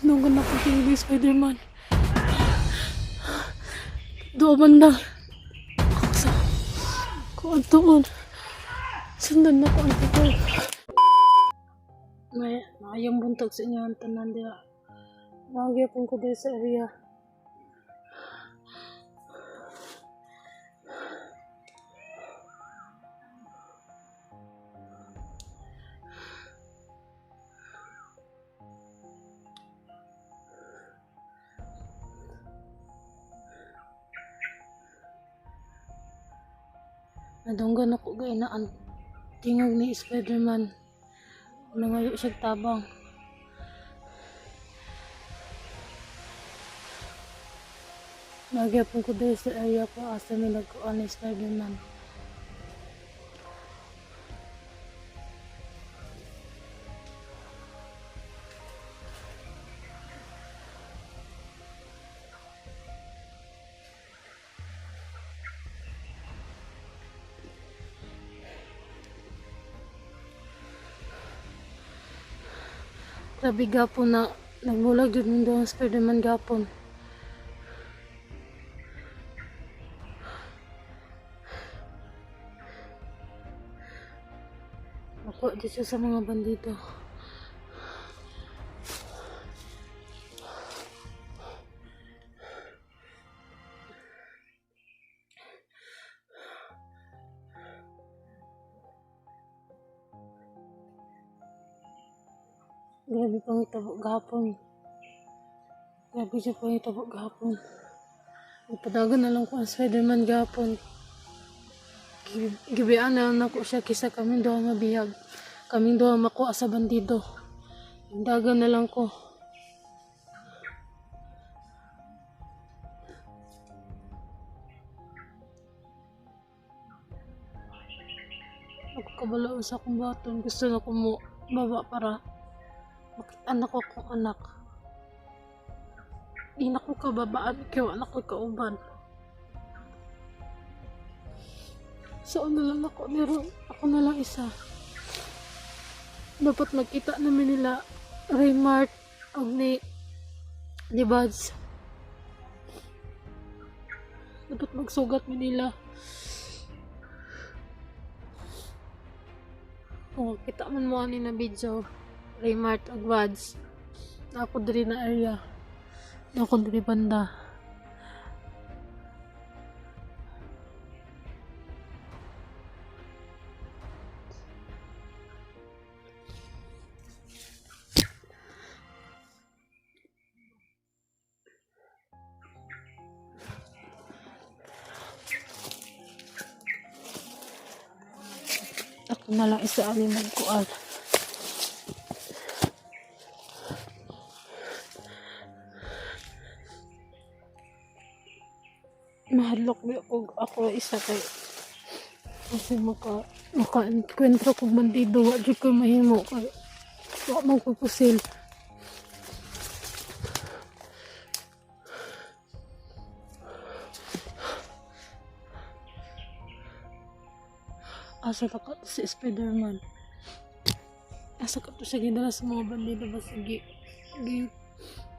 Nunggan ako kay Spider-Man. Doon man na. Ako sa kuantuon. Sundan na ko ang tukoy. Mayang buntag sa inyo ang tanan diya. Nagyapon ko dito sa area. Nadunggan ako gainaan. Tingog ni Spider-Man. Nangayo siya tabang. Nagyapon ko dito sa area ko asa may nagkuhan ni Spider-Man. Grabe gapon na nagmulag jud mundo ang Spider-Man gapon. Ako dito sa mga bandito. Grabe pang itabok gapon. Grabe siya pang itabok gapon. Ipadagan na lang ko ang Spider-Man gapon. Gibian na lang ako siya kisa kaming doha mabihag. Kaming doha makuha sa bandido. Dagan na lang ko. Ako kabalaon sa akong baton. Gusto na ko mo baba para makita na ko akong anak. Di na ko kababaan. Kaya wala ko kauban. So na lang ako. Pero ako na lang isa. Dapat magkita namin nila Raymart o ni Buds. Dapat magsugat mi nila. O kita man mo ani na video Raymart o Buds. Na ako diri na area. Na ako diri banda. Ako na lang isa ali magkuan. Mahadlok mi ako isa kay kasi maka-enkwentro kong bandido wa jud ko mahimo kay wa man ko pusil. Asa ka to si Spider-Man? Asa ka to siya gidala sa mga bandido ba sige?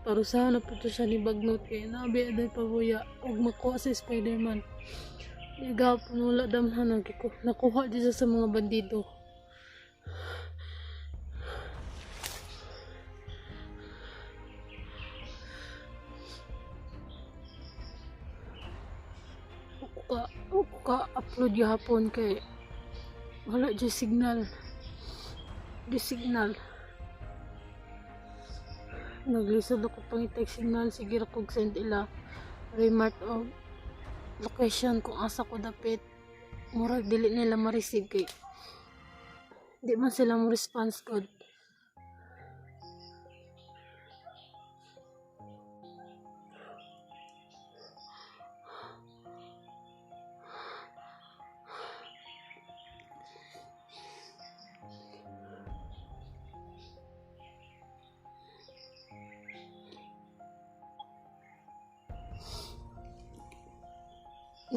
Parusahan na po to siya ni Bagnot kay nabi aday pabuya og makuha si Spider-Man. Nagapon wala damhan nakuha dito sa mga bandido. Ako ka upload yapon kay wala dyan signal. Di signal. Naglisod ako pang itag signal. Sige ako send ila Raymart o location kung asa ko dapit. Murag dili nila ma-receive kay di man sila mo response code.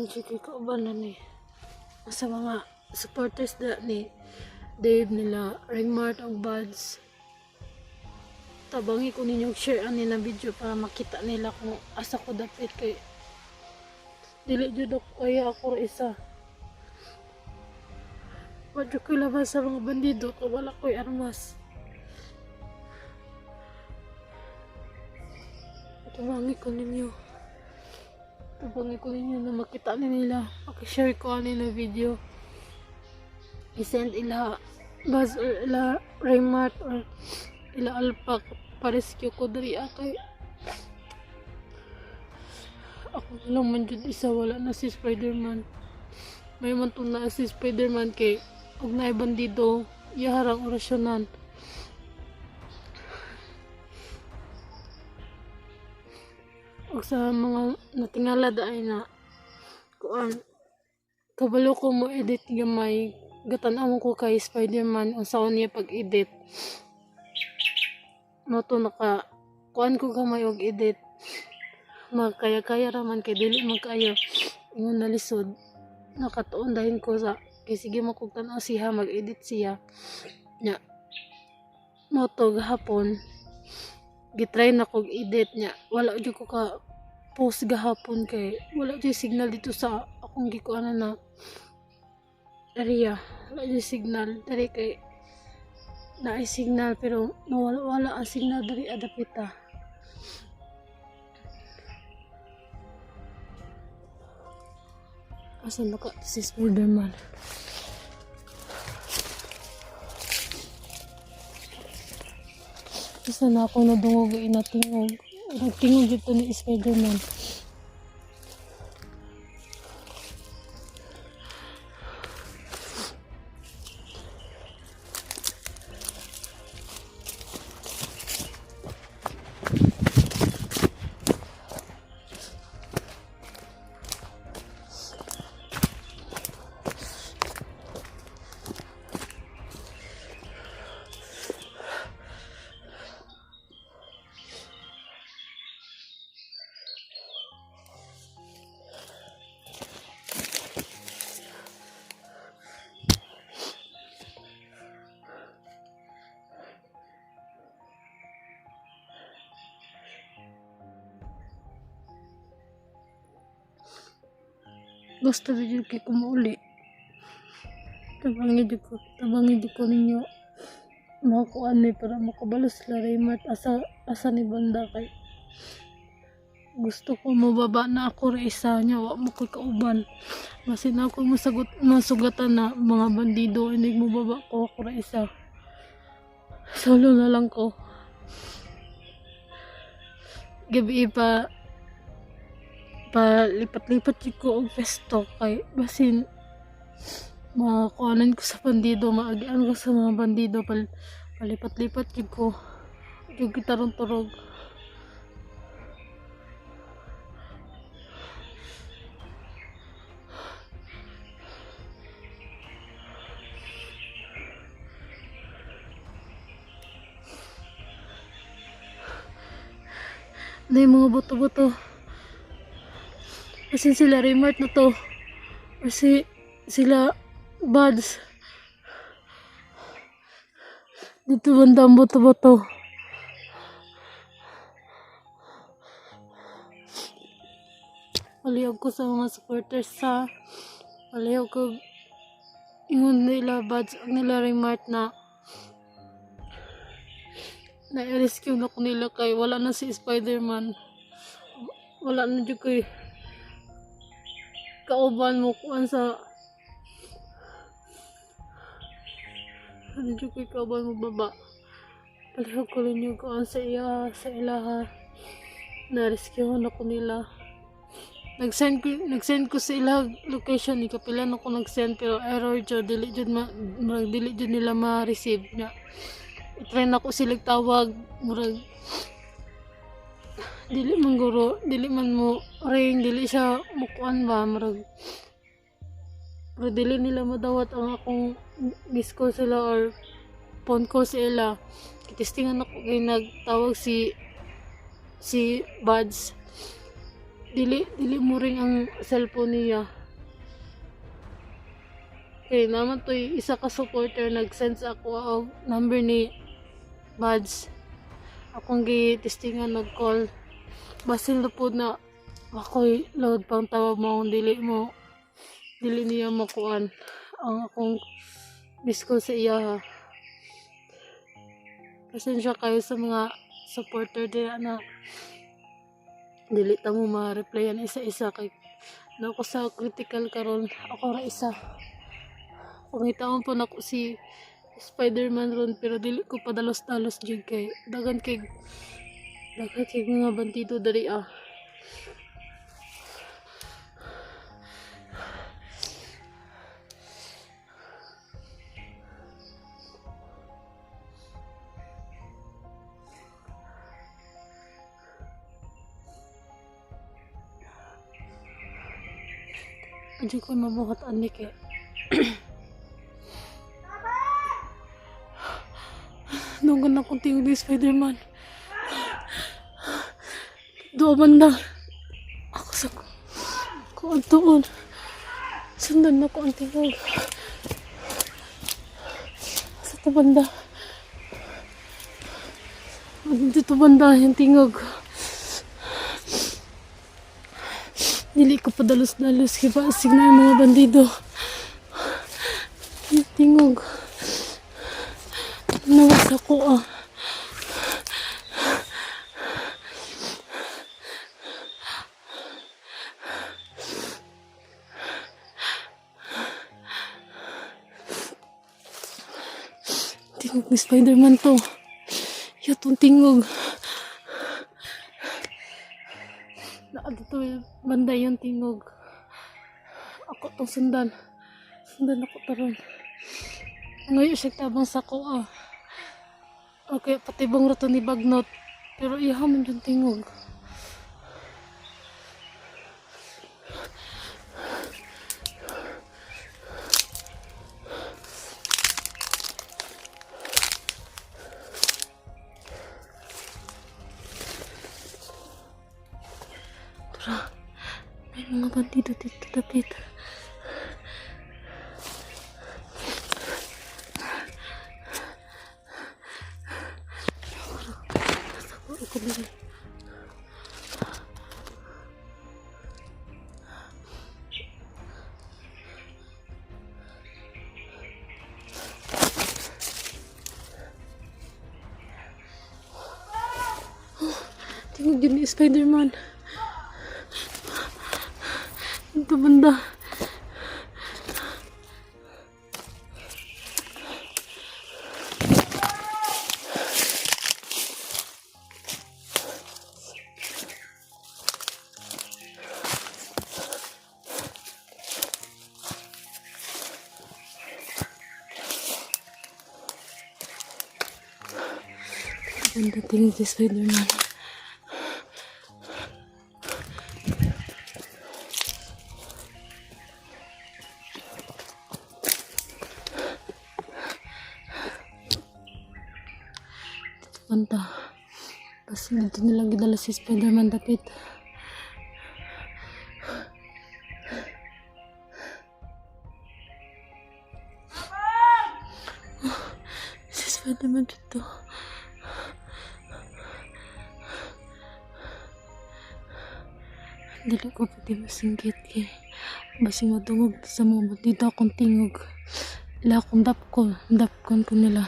Sige ko ba na ni sa mga supporters da ni Dave nila Raymart ang buds. Tabangi ko ninyong share ani na video para makita nila kung asa ko dapit kay dili jud ako kaya ako ra isa. Wadyo ko labas sa mga bandido kung wala ko'y armas. Tabangi ko ninyo. Tabangi ko ninyo na makita nila. Makishare ko ani na video. I-send ila Buzz or ila Raymart or ila Alpak pa-rescue ko dari kay ako lang man jud isa, wala na si Spider-Man. May man to na si Spider-Man kay og naay bandido iharang orasyonan. Og sa mga natingala daay na kuan kabalo ko mo edit gamay gatan-aw ko kay Spider-Man unsaon niya pag-edit. Mo to naka kuan ko gamay og edit. Magkaya-kaya raman kay dili man kaayo ingon na lisod. Nakatuon dahin ko sa kay sige mo kog tan-aw siya mag-edit siya. Nya mo to gahapon gitry na kog edit nya wala jud ko ka post gahapon kay wala jud signal dito sa akong gikuanan na area. Wala jud signal dari kay naay signal pero wala ang signal dari adapita. Asan na ka si Spider-Man? Isa na ako nadungog inatingog. Nagtingog dito ni Spider-Man. Gusto video kay kumuli. Tabangi jud ko ninyo makuan ni para makabalos sila Raymart asa ni banda kay gusto ko mababa na ako ra isa nya wa mo koy kauban. Masin ako masugatan na mga bandido inig mo baba ko ako ra isa. Solo na lang ko. Gabi pa lipat-lipat ko og pesto kay basin makakuanan ko sa bandido, maagian ko sa mga bandido palipat-lipat ko yung gitarong turog. Na yung mga boto-boto kasi sila Raymart na to kasi sila buds dito bandang boto-boto. Palihog ko sa mga supporters sa palihog ko ingon nila buds nila Raymart na na-rescue na ko nila kay wala na si Spider-Man, wala na dyan kay kauban mo kuan sa ano dyan kay kauban mo baba. Palihog ko rin yung kuan sa ilaha na-rescue na ko nila. Nag-send ko sa ilang location ni kapilan ako nag-send pero error jud dili jud nila ma-receive nya. I-try na ko silang tawag murag dili man mo ring dili siya mukuan ba murag pero dili nila madawat ang akong miss call sila or phone call sila. Kitistingan ako kay nagtawag si Buds. Dili mo ring ang cellphone niya. Kay naman to isa ka supporter nag-send sa ako og number ni Buds. Akong gi-testingan nag-call. Basil na po na ako'y load pang tawag mo kung dili niya makuan ang akong miss call sa iya ha. Pasensya kayo sa mga supporter din na dili ta mo ma-replyan isa-isa kay na ako sa critical karon ako ra isa. Pangitaon po na ko si Spider-Man ron pero dili ko padalos-dalos jud kay dagan kay mga bandido dali ah. Adyo ko mabuhat ani kay nunggan akong tingog ni Spider-Man. Doon banda. Ako sa kuantuon. Sundan ako ang tingog. Sa to banda. Dito banda yung tingog. Dili ko padalos-dalos kaya paasig na yung mga bandido. Yung tingog. Nawas ako ah. Tingog ni Spider-Man to. Yatong tingog. Dito banda yung tingog. Ako tong sundan. Sundan ako taron. Ngayon siya tabang sa ko ah. Okay, pati bang rato ni Bagnot. Pero iyaman yung tingog. Tara, may mga bandido dito tapit. Ako dito. Tingog yun ni Spider-Man. Ito banda. Banda tingog ni Spider-Man. Banda. Tapos dito nilang gidala si Spider-Man dapit. Si Spider-Man dito. Dili ko pati masinggit kay basing matungog sa mga dito akong tingog. Ila akong dapkon ko nila.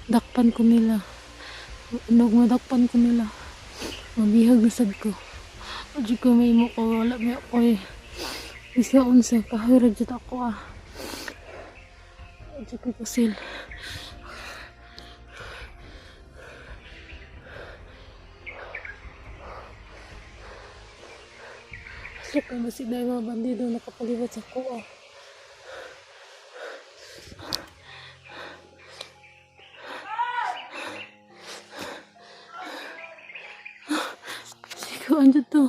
Dakpan ko nila. Madakpan ko nila. Mabihag na sad ko. Adyo ko may imo ko. Wala may ako eh. Isa unsa. Kahira dyan ako ah. Adyo ko pasil. Asok ka masig na yung mga bandido nakapaliwat sa ko ah. Ikaw andyan to.